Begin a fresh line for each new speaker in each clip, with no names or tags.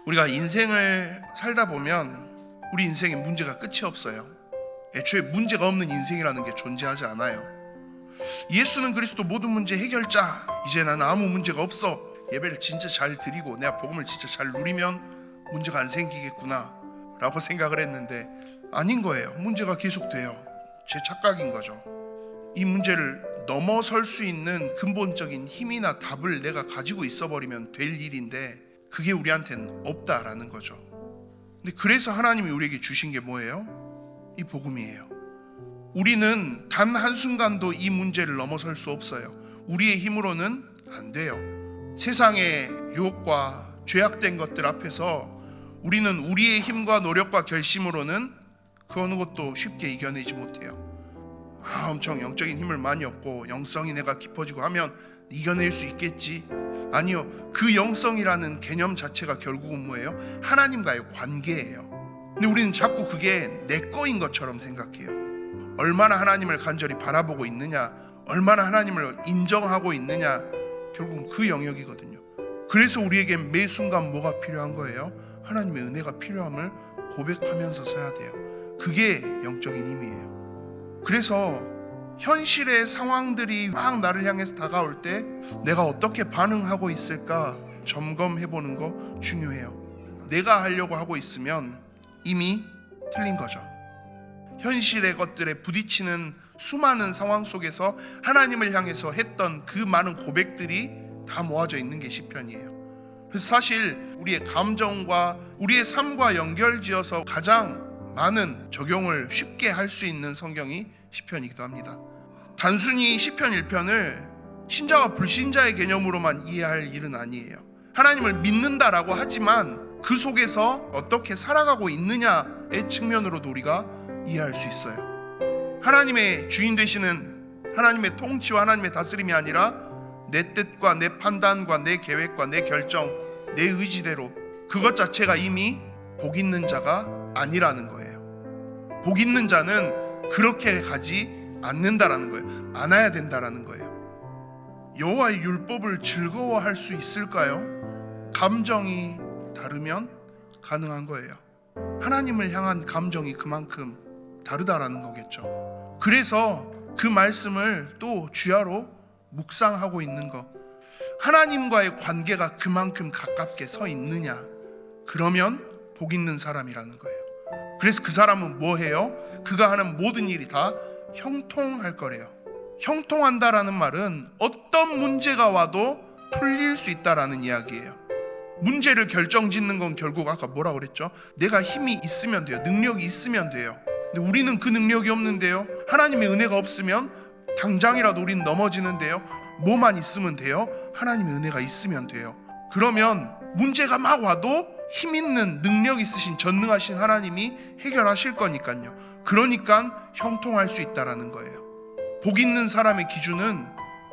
우리가 인생을 살다 보면 우리 인생에 문제가 끝이 없어요. 애초에 문제가 없는 인생이라는 게 존재하지 않아요. 예수는 그리스도 모든 문제 해결자. 이제 나는 아무 문제가 없어. 예배를 진짜 잘 드리고 내가 복음을 진짜 잘 누리면 문제가 안 생기겠구나 라고 생각을 했는데 아닌 거예요. 문제가 계속돼요. 제 착각인 거죠. 이 문제를 넘어설 수 있는 근본적인 힘이나 답을 내가 가지고 있어버리면 될 일인데 그게 우리한테는 없다라는 거죠. 근데 그래서 하나님이 우리에게 주신 게 뭐예요? 이 복음이에요. 우리는 단 한순간도 이 문제를 넘어설 수 없어요. 우리의 힘으로는 안 돼요. 세상의 유혹과 죄악된 것들 앞에서 우리는 우리의 힘과 노력과 결심으로는 그 어느 것도 쉽게 이겨내지 못해요. 엄청 영적인 힘을 많이 얻고 영성이 내가 깊어지고 하면 이겨낼 수 있겠지. 아니요, 그 영성이라는 개념 자체가 결국은 뭐예요? 하나님과의 관계예요. 근데 우리는 자꾸 그게 내 거인 것처럼 생각해요. 얼마나 하나님을 간절히 바라보고 있느냐, 얼마나 하나님을 인정하고 있느냐, 결국은 그 영역이거든요. 그래서 우리에게 매 순간 뭐가 필요한 거예요? 하나님의 은혜가 필요함을 고백하면서 서야 돼요. 그게 영적인 힘이에요. 그래서 현실의 상황들이 막 나를 향해서 다가올 때 내가 어떻게 반응하고 있을까 점검해보는 거 중요해요. 내가 하려고 하고 있으면 이미 틀린 거죠. 현실의 것들에 부딪히는 수많은 상황 속에서 하나님을 향해서 했던 그 많은 고백들이 다 모아져 있는 게 시편이에요. 그래서 사실 우리의 감정과 우리의 삶과 연결지어서 가장 많은 적용을 쉽게 할 수 있는 성경이 시편이기도 합니다. 단순히 시편 1편을 신자와 불신자의 개념으로만 이해할 일은 아니에요. 하나님을 믿는다라고 하지만 그 속에서 어떻게 살아가고 있느냐의 측면으로도 우리가 이해할 수 있어요. 하나님의 주인 되시는 하나님의 통치와 하나님의 다스림이 아니라 내 뜻과 내 판단과 내 계획과 내 결정, 내 의지대로 그것 자체가 이미 복 있는 자가 아니라는 거예요. 복 있는 자는 그렇게 가지 않는다라는 거예요. 않아야 된다라는 거예요. 여호와의 율법을 즐거워할 수 있을까요? 감정이 다르면 가능한 거예요. 하나님을 향한 감정이 그만큼 다르다라는 거겠죠. 그래서 그 말씀을 또 주야로 묵상하고 있는 거, 하나님과의 관계가 그만큼 가깝게 서 있느냐, 그러면 복 있는 사람이라는 거예요. 그래서 그 사람은 뭐 해요? 그가 하는 모든 일이 다 형통할 거래요. 형통한다라는 말은 어떤 문제가 와도 풀릴 수 있다라는 이야기예요. 문제를 결정짓는 건 결국 아까 뭐라고 그랬죠? 내가 힘이 있으면 돼요. 능력이 있으면 돼요. 근데 우리는 그 능력이 없는데요. 하나님의 은혜가 없으면 당장이라도 우린 넘어지는데요. 뭐만 있으면 돼요? 하나님의 은혜가 있으면 돼요. 그러면 문제가 막 와도 힘 있는 능력 있으신 전능하신 하나님이 해결하실 거니까요. 그러니까 형통할 수 있다라는 거예요. 복 있는 사람의 기준은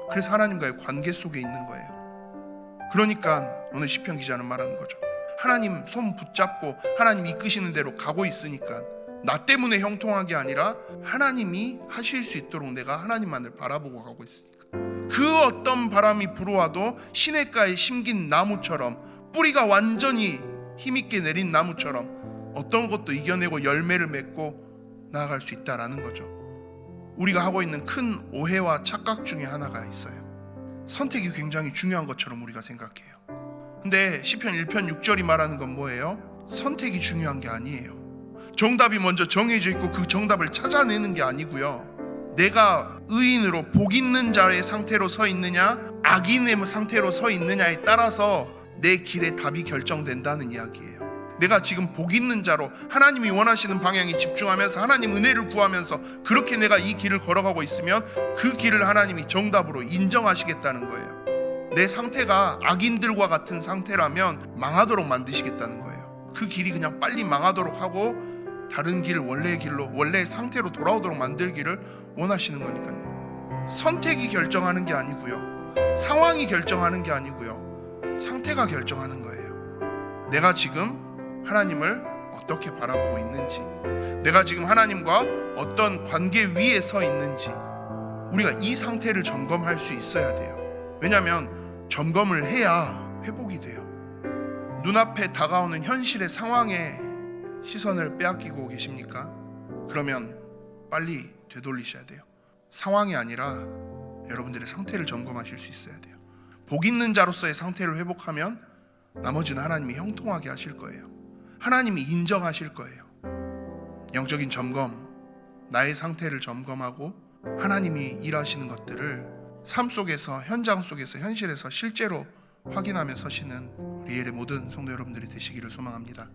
그래서 하나님과의 관계 속에 있는 거예요. 그러니까 오늘 시편 기자는 말하는 거죠. 하나님 손 붙잡고 하나님 이끄시는 대로 가고 있으니까 나 때문에 형통한 게 아니라 하나님이 하실 수 있도록 내가 하나님만을 바라보고 가고 있으니까 그 어떤 바람이 불어와도 시냇가에 심긴 나무처럼 뿌리가 완전히 힘있게 내린 나무처럼 어떤 것도 이겨내고 열매를 맺고 나아갈 수 있다라는 거죠. 우리가 하고 있는 큰 오해와 착각 중에 하나가 있어요. 선택이 굉장히 중요한 것처럼 우리가 생각해요. 근데 시편 1편 6절이 말하는 건 뭐예요? 선택이 중요한 게 아니에요. 정답이 먼저 정해져 있고 그 정답을 찾아내는 게 아니고요. 내가 의인으로 복 있는 자의 상태로 서 있느냐 악인의 상태로 서 있느냐에 따라서 내 길의 답이 결정된다는 이야기예요. 내가 지금 복 있는 자로 하나님이 원하시는 방향에 집중하면서 하나님 은혜를 구하면서 그렇게 내가 이 길을 걸어가고 있으면 그 길을 하나님이 정답으로 인정하시겠다는 거예요. 내 상태가 악인들과 같은 상태라면 망하도록 만드시겠다는 거예요. 그 길이 그냥 빨리 망하도록 하고 다른 길, 원래의 길로, 원래의 상태로 돌아오도록 만들기를 원하시는 거니까요. 선택이 결정하는 게 아니고요. 상황이 결정하는 게 아니고요. 상태가 결정하는 거예요. 내가 지금 하나님을 어떻게 바라보고 있는지, 내가 지금 하나님과 어떤 관계 위에 서 있는지 우리가 이 상태를 점검할 수 있어야 돼요. 왜냐하면 점검을 해야 회복이 돼요. 눈앞에 다가오는 현실의 상황에 시선을 빼앗기고 계십니까? 그러면 빨리 되돌리셔야 돼요. 상황이 아니라 여러분들의 상태를 점검하실 수 있어야 돼요. 복 있는 자로서의 상태를 회복하면 나머지는 하나님이 형통하게 하실 거예요. 하나님이 인정하실 거예요. 영적인 점검, 나의 상태를 점검하고 하나님이 일하시는 것들을 삶 속에서, 현장 속에서, 현실에서 실제로 확인하며 서시는 우리 예의 모든 성도 여러분들이 되시기를 소망합니다.